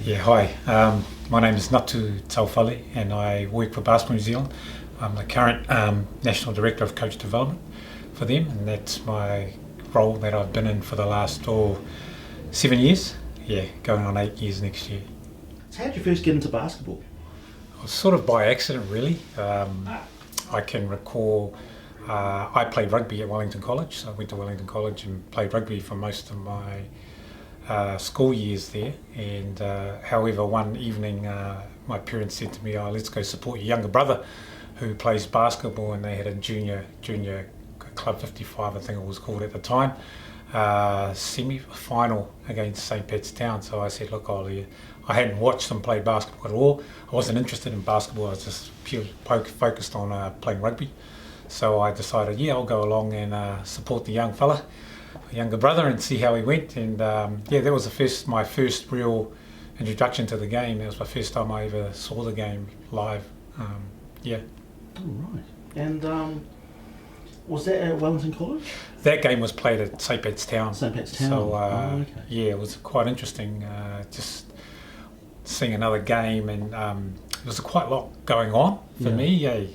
Yeah, hi. My name is Natu Taufale and I work for Basketball New Zealand. I'm the current National Director of Coach Development for them, and that's my role that I've been in for the last 7 years. Yeah, going on 8 years next year. So how did you first get into basketball? It was sort of by accident, really. I can recall I played rugby at Wellington College, so I went to Wellington College and played rugby for most of my school years there, and however one evening my parents said to me, let's go support your younger brother who plays basketball, and they had a junior Club 55 I think it was called at the time, semi-final against St. Pat's Town. So I said, look, I hadn't watched them play basketball at all. I wasn't interested in basketball, I was just purely focused on playing rugby. So I decided, I'll go along and support the young fella, younger brother, and see how he went. And that was my first real introduction to the game. It was my first time I ever saw the game live. All right. And was that at Wellington College? That game was played at St. Pat's Town. St. Pat's Town. So okay. it was quite interesting. Just seeing another game, and there was quite a lot going on for me. You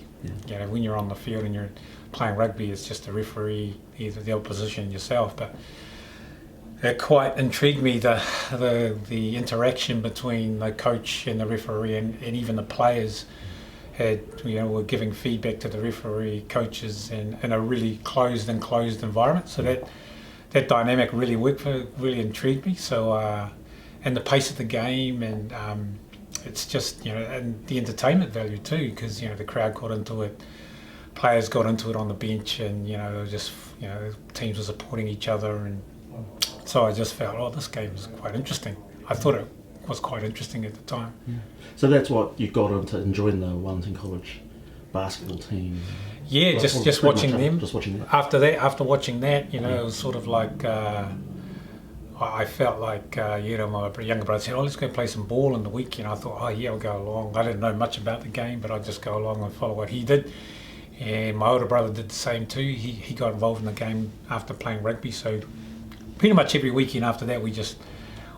know, when you're on the field and you're playing rugby, it's just a referee, either the opposition yourself. But it quite intrigued me, the interaction between the coach and the referee, and even the players were giving feedback to the referee, coaches, and in a really closed environment. So that dynamic really worked, really intrigued me. So and the pace of the game, and it's just, and the entertainment value too, because the crowd got into it, players got into it on the bench, and teams were supporting each other, and so I just felt, this game is quite interesting. I thought it was quite interesting at the time. Yeah. So that's what you got into enjoying the Wellington College basketball team. Yeah, just watching them. Just watching that. After watching that, it was sort of like. I felt like, my younger brother said, let's go play some ball in the week. I thought, I'll go along. I didn't know much about the game, but I'd just go along and follow what he did. And my older brother did the same too. He got involved in the game after playing rugby. So pretty much every weekend after that, we just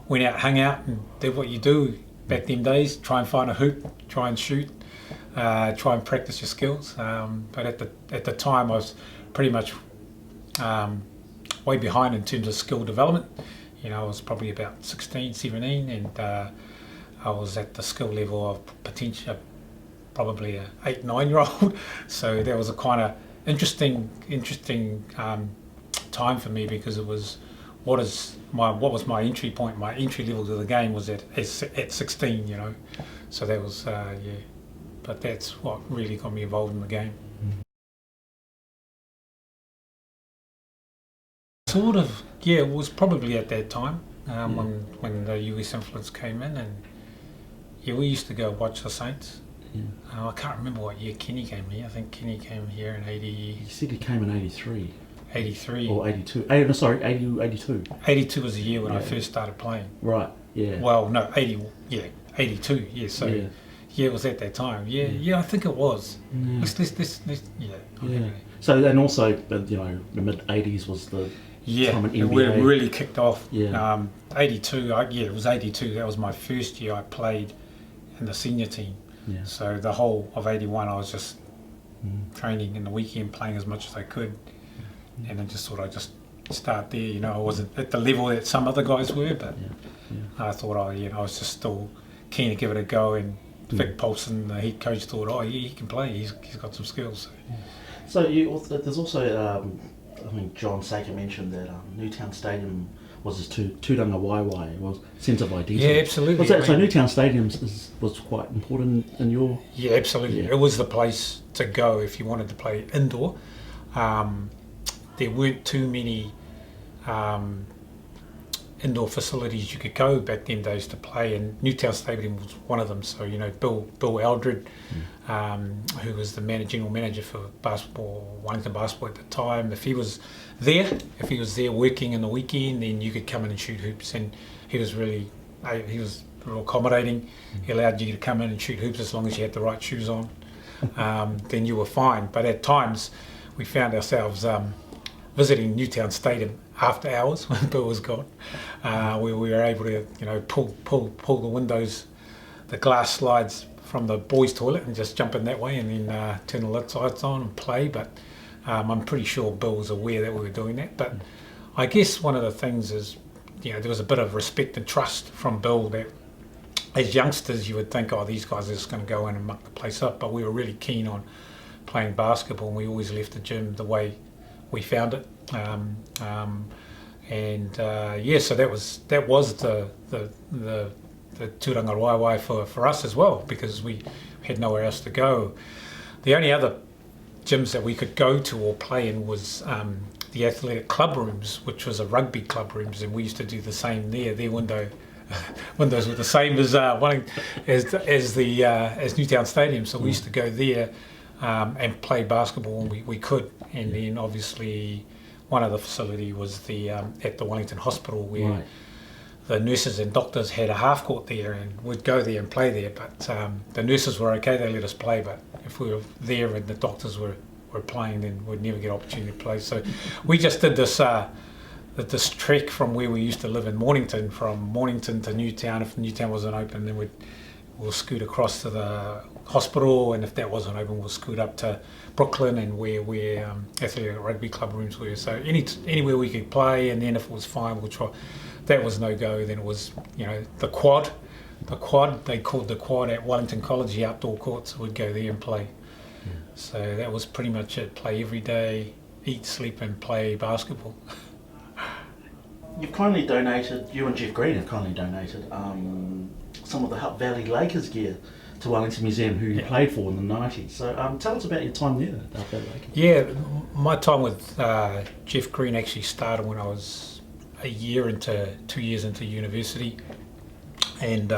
went out, hung out, and did what you do back them days. Try and find a hoop, try and shoot, try and practice your skills. But at the time, I was pretty much way behind in terms of skill development. I was probably about 16, 17, and I was at the skill level of potential, probably an 8, 9-year-old. So that was a kind of interesting time for me, because it was what was my entry point. My entry level to the game was at 16. So that was but that's what really got me involved in the game. Sort of, it was probably at that time when the US influence came in, and we used to go watch the Saints. I can't remember what year Kenny came here. I think Kenny came here in 80. You said he came in 83. 83. Or 82. 82. 82 was the year when I first started playing. Right, yeah. Well, no, 82, yeah. So, it was at that time. I think it was. Yeah. So, and also, the mid-80s was the time in NBA. It really kicked off. 82, it was 82. That was my first year I played in the senior team. Yeah. So the whole of 81, I was just training in the weekend, playing as much as I could. And I just thought I'd just start there. I wasn't at the level that some other guys were, but I thought, I was just still keen to give it a go. And Vic Paulson, the head coach, thought, he can play. He's got some skills. So there's also, I think John Saker mentioned that Newtown Stadium was his Tūranga Waiwai, was sense of identity. Yeah, absolutely. So Newtown Stadium was quite important in your... Yeah, absolutely. Yeah. It was the place to go if you wanted to play indoor. There weren't too many indoor facilities you could go back then days to play, and Newtown Stadium was one of them. So Bill Eldred, who was the general manager for Wellington basketball at the time, if he was there working in the weekend, then you could come in and shoot hoops, and he was real accommodating. He allowed you to come in and shoot hoops as long as you had the right shoes on. Then you were fine. But at times we found ourselves visiting Newtown Stadium after hours when Bill was gone. We were able to, pull the windows, the glass slides from the boys' toilet and just jump in that way, and then turn the lights on and play. But I'm pretty sure Bill was aware that we were doing that. But I guess one of the things is, there was a bit of respect and trust from Bill that as youngsters you would think, oh, these guys are just going to go in and muck the place up. But we were really keen on playing basketball, and we always left the gym the way we found it. So that was the Tūranga Waiwai for us as well, because we had nowhere else to go. The only other gyms that we could go to or play in was the athletic club rooms, which was a rugby club rooms, and we used to do the same there. Their windows were the same as Newtown Stadium, so we used to go there and play basketball when we could. And then obviously one of the facility was at the Wellington Hospital, where the nurses and doctors had a half court there, and we'd go there and play there. But the nurses were okay, they let us play, but if we were there and the doctors were playing, then we'd never get an opportunity to play. So we just did this trek from where we used to live in Mornington, from Mornington to Newtown. If Newtown wasn't open, then we'll scoot across to the hospital, and if that wasn't open, we'll scoot up to Brooklyn and where athletic rugby club rooms were. So anywhere we could play, and then if it was fine, we'll try. If that was no go, then it was the quad. They called the quad at Wellington College, the outdoor courts. We'd go there and play. So that was pretty much it. Play every day, eat, sleep, and play basketball. You've kindly donated, you and Jeff Green have kindly donated some of the Hutt Valley Lakers gear to Wellington Museum, who you played for in the 90s. So tell us about your time there at Hutt Valley Lakers. Yeah, my time with Jeff Green actually started when I was 2 years into university, and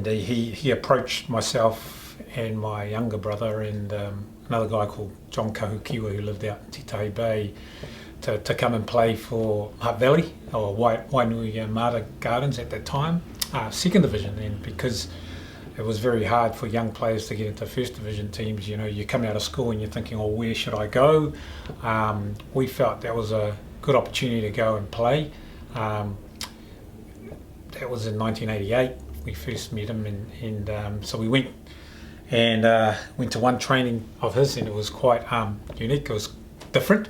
he approached myself and my younger brother and another guy called John Kahukiwa, who lived out in Titahi Bay, to come and play for Hutt Valley, or Wainui Mata Gardens at that time, second division. And because it was very hard for young players to get into first division teams, you come out of school and you're thinking, oh, where should I go? We felt that was a good opportunity to go and play. That was in 1988. We first met him, and so we went to one training of his, and it was quite unique. It was different.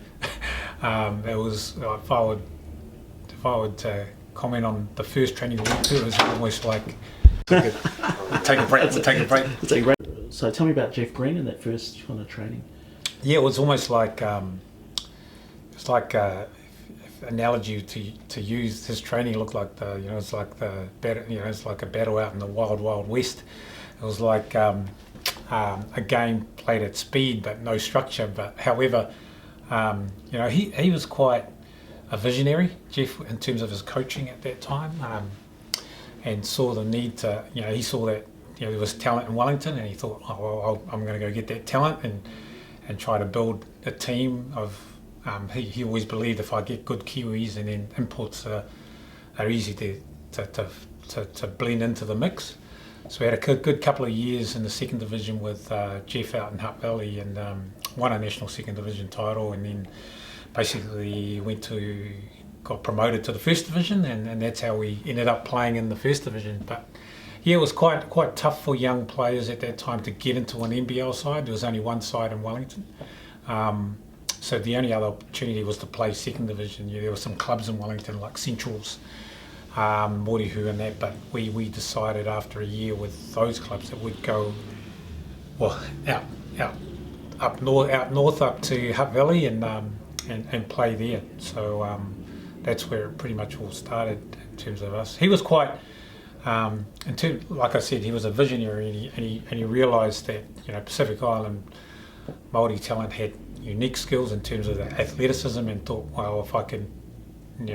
It was, if I would comment on the first training we went to, it was almost like take a break. So tell me about Jeff Green and that first kind of training. Yeah, it was almost like it's like analogy to use his training. It looked like it's like the battle, it's like a battle out in the wild west. It was like a game played at speed but no structure. But however, he was quite a visionary, Jeff, in terms of his coaching at that time, and saw the need to, he saw that there was talent in Wellington, and he thought, oh well, I'm going to go get that talent and try to build a team of. He always believed if I get good Kiwis and then imports are easy to blend into the mix. So we had a good couple of years in the second division with Jeff out in Hutt Valley, and won a national second division title, and then basically got promoted to the first division, and that's how we ended up playing in the first division. But yeah, it was quite tough for young players at that time to get into an NBL side. There was only one side in Wellington. So the only other opportunity was to play second division. There were some clubs in Wellington like Centrals, Morihu and that, but we decided after a year with those clubs that we'd go out north up to Hutt Valley and play there. So that's where it pretty much all started in terms of us. He was quite, like I said, he was a visionary, and he realised that Pacific Island Māori talent had unique skills in terms of the athleticism, and thought, well, if I can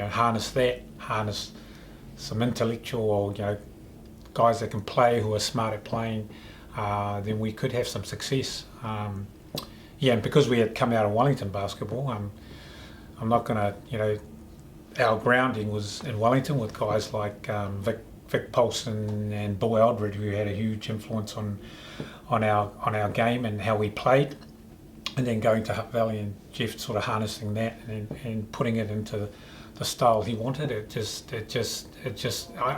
harness some intellectual or guys that can play, who are smart at playing, then we could have some success. And because we had come out of Wellington basketball, I'm not going to, our grounding was in Wellington with guys like Vic Paulson and Bill Eldred, who had a huge influence on our game and how we played. And then going to Hutt Valley and Jeff sort of harnessing that and putting it into the style he wanted. I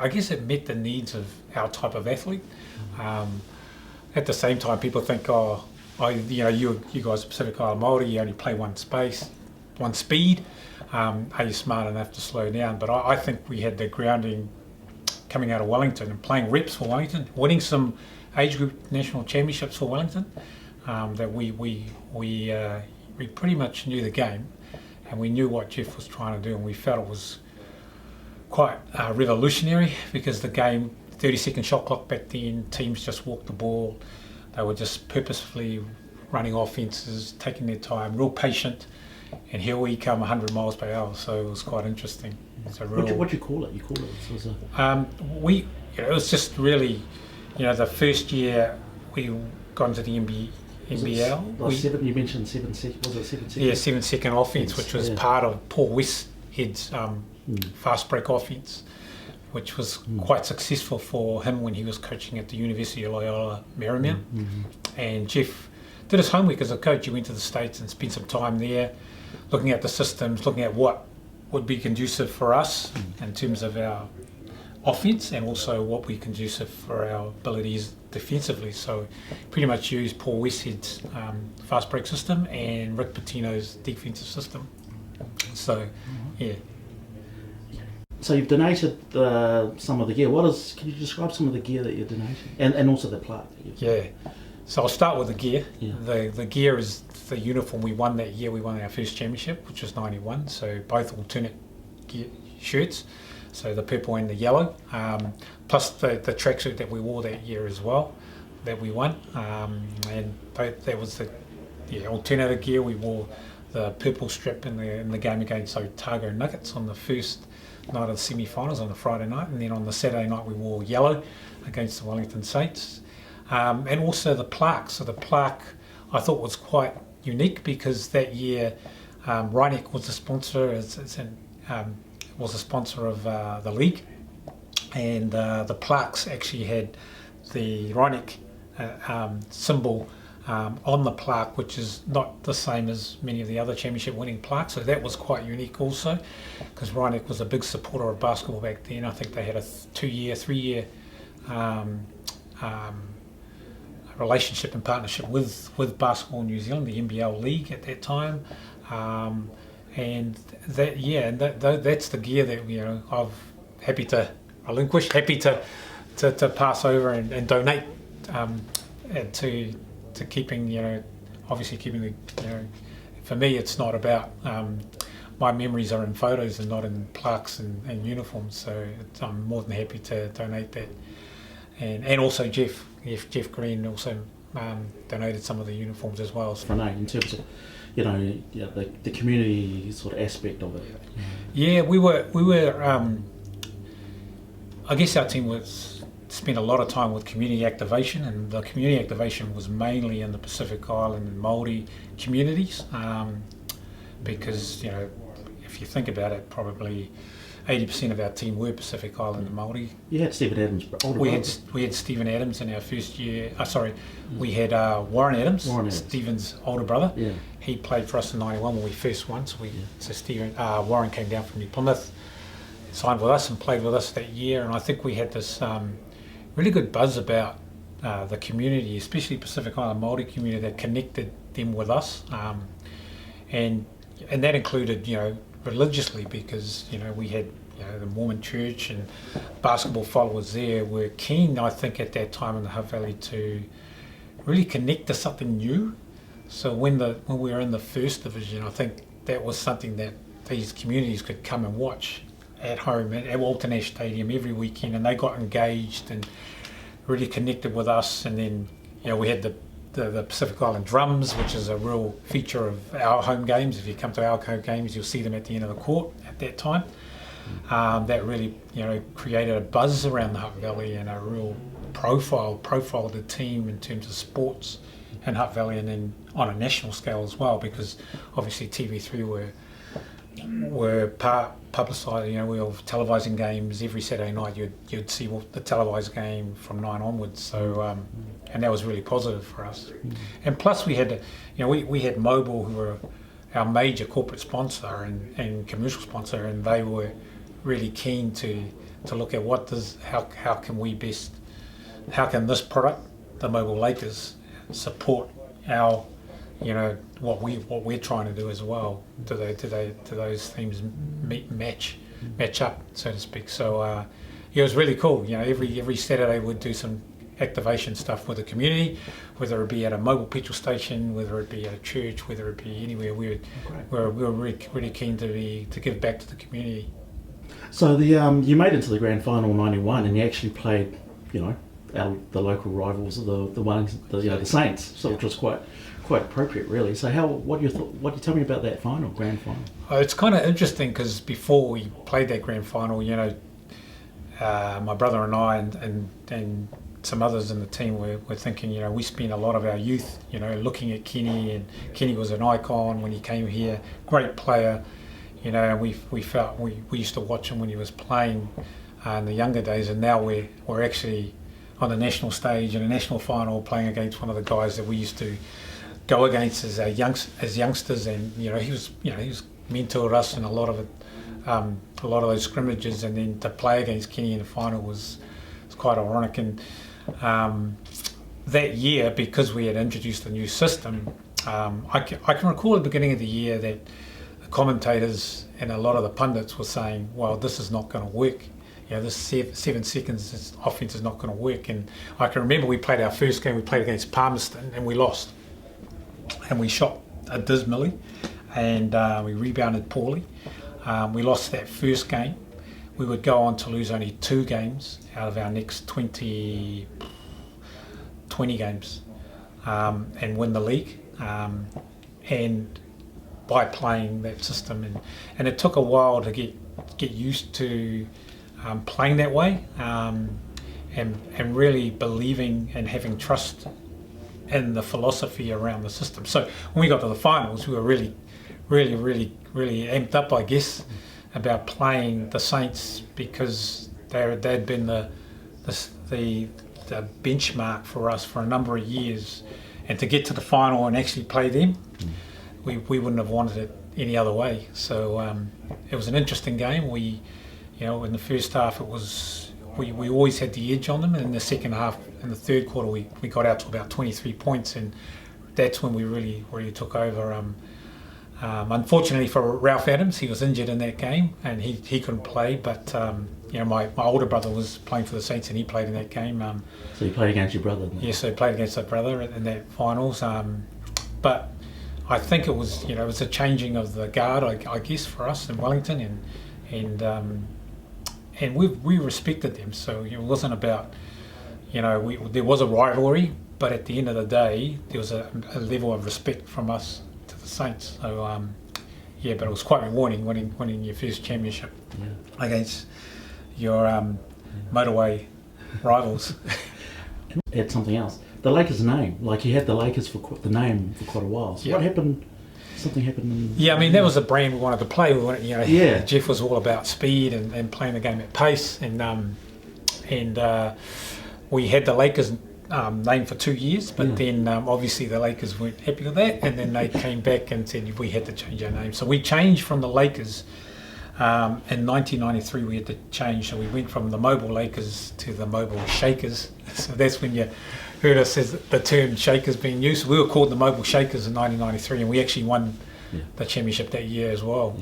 guess it met the needs of our type of athlete. At the same time, people think, you guys are Pacific Island Māori, you only play one speed. Are you smart enough to slow down? But I think we had the grounding coming out of Wellington and playing reps for Wellington, winning some age group national championships for Wellington. That we pretty much knew the game, and we knew what Jeff was trying to do, and we felt it was quite revolutionary, because the game, 30-second shot clock back then, teams just walked the ball. They were just purposefully running offences, taking their time, real patient, and here we come 100 miles per hour. So it was quite interesting. It's a real, what do you call it? You call it? It was just really, the first year we got into the NBL. You mentioned 7 seconds. Was it 7 seconds? Yeah, 7-second offence, which was part of Paul Westhead's fast break offence, which was quite successful for him when he was coaching at the University of Loyola Marymount. And Jeff did his homework as a coach. He went to the States and spent some time there, looking at the systems, looking at what would be conducive for us in terms of our offence, and also what would be conducive for our abilities defensively. So pretty much used Paul Westhead's fast break system and Rick Pitino's defensive system. So, yeah. So you've donated some of the gear. Can you describe some of the gear that you're donating, and also the plaque? Yeah. So I'll start with the gear. Yeah. The gear is the uniform we won that year. We won our first championship, which was 91. So both alternate gear shirts. So the purple and the yellow, plus the tracksuit that we wore that year as well, that we won. And that was the alternative gear. We wore the purple strip in the game against Otago Nuggets on the first night of the semi-finals on the Friday night, and then on the Saturday night we wore yellow against the Wellington Saints. And also the plaque. So the plaque I thought was quite unique, because that year Reineck was the sponsor. Was a sponsor of the league, and the plaques actually had the Reineck symbol on the plaque, which is not the same as many of the other championship winning plaques. So that was quite unique also, because Reineck was a big supporter of basketball back then. I think they had a 3-year relationship and partnership with Basketball New Zealand, the NBL league at that time. And that's the gear that I'm happy to relinquish, happy to pass over and donate to keeping obviously keeping the for me it's not about my memories are in photos and not in plaques and uniforms. So I'm more than happy to donate that, and also Jeff Green also donated some of the uniforms as well. I know, in terms of the community sort of aspect of it. Yeah, we were. I guess our team spent a lot of time with community activation, and the community activation was mainly in the Pacific Island and Māori communities, because if you think about it, probably 80% of our team were Pacific Island and Māori. You had Stephen Adams, older brother. We had Stephen Adams in our first year. We had Warren Adams, Stephen's older brother. Yeah. He played for us in '91 when we first won. So Warren came down from New Plymouth, signed with us and played with us that year. And I think we had this really good buzz about the community, especially Pacific Island Māori community, that connected them with us, and that included religiously, because we had the Mormon church and basketball followers there were keen, I think, at that time in the Hutt Valley to really connect to something new. So when we were in the first division, I think that was something that these communities could come and watch at home at Walton Ash Stadium every weekend, and they got engaged and really connected with us. And then we had the Pacific Island drums, which is a real feature of our home games. If you come to our home games, you'll see them at the end of the court at that time. That really created a buzz around the Hutt Valley and a real profiled the team in terms of sports in Hutt Valley, and then on a national scale as well, because obviously TV3 were publicised. We were televising games every Saturday night. You'd see the televised game from 9 onwards. So and that was really positive for us. And plus we had we had Mobile, who were our major corporate sponsor and commercial sponsor, and they were really keen to look at how can this product, the Mobile Lakers, support our, what we're trying to do as well. Do those themes match up, so to speak? So it was really cool. Every Saturday we'd do some activation stuff with the community, whether it be at a mobile petrol station, whether it be at a church, whether it be anywhere. We were really keen to give back to the community. So you made it to the grand final in '91, and you actually played, the local rivals of the Saints, so which was quite appropriate, really. So what do you tell me about that grand final? It's kind of interesting because before we played that grand final, my brother and I and some others in the team were thinking, we spent a lot of our youth, looking at Kenny, and Kenny was an icon when he came here, great player, and we felt we used to watch him when he was playing in the younger days, and now we're actually on the national stage in a national final playing against one of the guys that we used to go against as youngsters, and he was mentored us in a lot of those scrimmages, and then to play against Kenny in the final was quite ironic. And that year, because we had introduced a new system, I can recall at the beginning of the year that the commentators and a lot of the pundits were saying, well, this is not going to work. This 7 seconds offence is not going to work. And I can remember we played our first game, we played against Palmerston, and we lost. And we shot dismally, and we rebounded poorly. We lost that first game. We would go on to lose only 2 games out of our next 20 games, and win the league, and by playing that system, and it took a while to get used to playing that way, and really believing and having trust in the philosophy around the system. So when we got to the finals, we were really amped up, I guess, about playing the Saints, because they'd been the benchmark for us for a number of years, and to get to the final and actually play them, we wouldn't have wanted it any other way. So it was an interesting game. We, in the first half, we always had the edge on them, and in the second half, in the third quarter, we got out to about 23 points, and that's when we really took over. Unfortunately for Ralph Adams, he was injured in that game, and he couldn't play, but my older brother was playing for the Saints, and he played in that game. So you played against your brother? Yes, so he played against that brother in that finals. But I think it was a changing of the guard, I guess, for us in Wellington, and we respected them. So it wasn't about, there was a rivalry, but at the end of the day, there was a level of respect from us to the Saints. So but it was quite rewarding winning your first championship against your motorway rivals. Add something else. The Lakers name, like you had the Lakers for the name for quite a while. So what happened? Something happened. That was the brand we wanted to play. We wanted, Jeff was all about speed and playing the game at pace, and we had the Lakers name for 2 years, but then obviously the Lakers weren't happy with that, and then they came back and said we had to change our name. So we changed from the Lakers. In 1993 we had to change, so we went from the Mobile Lakers to the Mobile Shakers. So that's when you heard us as the term Shakers being used. So we were called the Mobile Shakers in 1993, and we actually won the championship that year as well.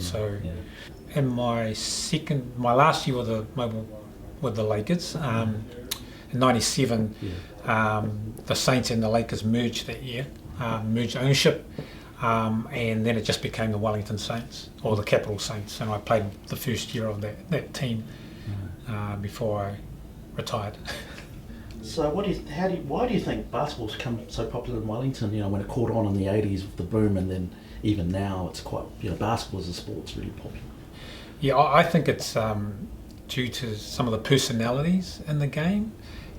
In my last year with the Lakers, in '97, the Saints and the Lakers merged that year, merged ownership. And then it just became the Wellington Saints, or the Capital Saints, and I played the first year of that team before I retired. So why do you think basketball's become so popular in Wellington? When it caught on in the '80s with the boom, and then even now it's quite basketball as a sport's really popular. Yeah, I think it's due to some of the personalities in the game,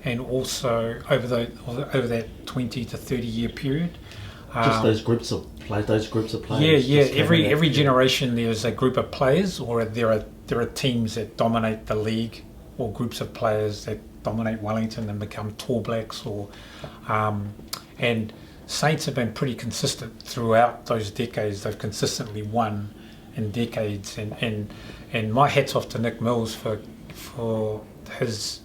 and also over that 20 to 30 year period. Just those groups of players. Every generation there's a group of players, or there are teams that dominate the league, or groups of players that dominate Wellington and become Tall Blacks, and Saints have been pretty consistent throughout those decades. They've consistently won in decades, and my hat's off to Nick Mills for his,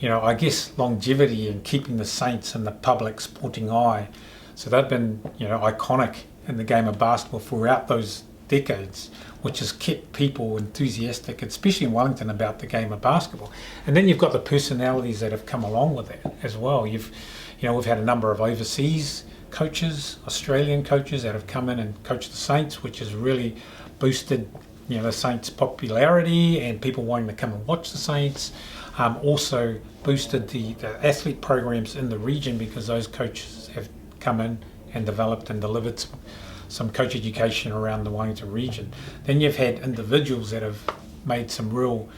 I guess, longevity in keeping the Saints in the public sporting eye. So they've been, iconic in the game of basketball throughout those decades, which has kept people enthusiastic, especially in Wellington, about the game of basketball. And then you've got the personalities that have come along with that as well. We've had a number of overseas coaches, Australian coaches that have come in and coached the Saints, which has really boosted, the Saints' popularity and people wanting to come and watch the Saints. Also boosted the athlete programs in the region, because those coaches have come in and developed and delivered some coach education around the Wellington region. Then you've had individuals that have made some real,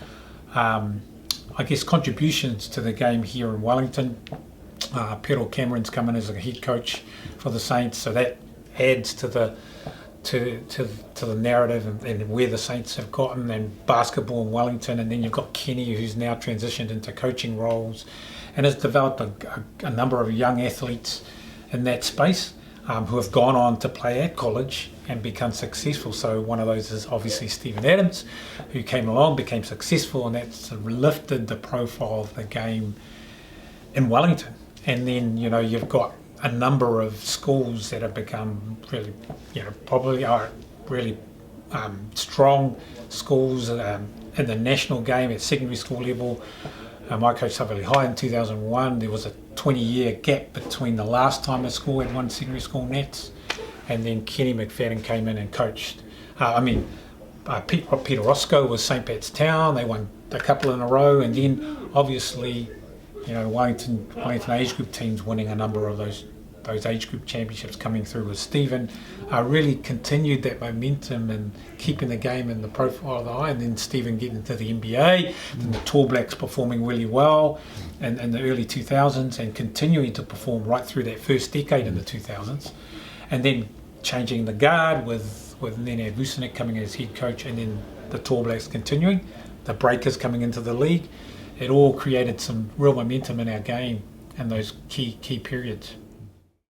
contributions to the game here in Wellington. Peter Cameron's come in as a head coach for the Saints, so that adds to the narrative and where the Saints have gotten, and basketball in Wellington. And then you've got Kenny, who's now transitioned into coaching roles and has developed a number of young athletes in that space, who have gone on to play at college and become successful. So one of those is obviously Stephen Adams, who came along, became successful, and that's lifted the profile of the game in Wellington. And then, you've got a number of schools that have become really, probably are really strong schools in the national game at secondary school level. I coached Taufale High in 2001. There was a 20-year gap between the last time a school had won secondary school nets, and then Kenny McFadden came in and coached. Peter Roscoe was St. Pat's Town. They won a couple in a row, and then obviously, Wellington age group teams winning a number of those age group championships coming through with Stephen really continued that momentum and keeping the game in the profile of the eye. And then Stephen getting into the NBA, and the Tall Blacks performing really well in the early 2000s and continuing to perform right through that first decade in the 2000s. And then changing the guard with Nene Vucinic coming as head coach, and then the Tall Blacks continuing, the Breakers coming into the league. It all created some real momentum in our game in those key periods.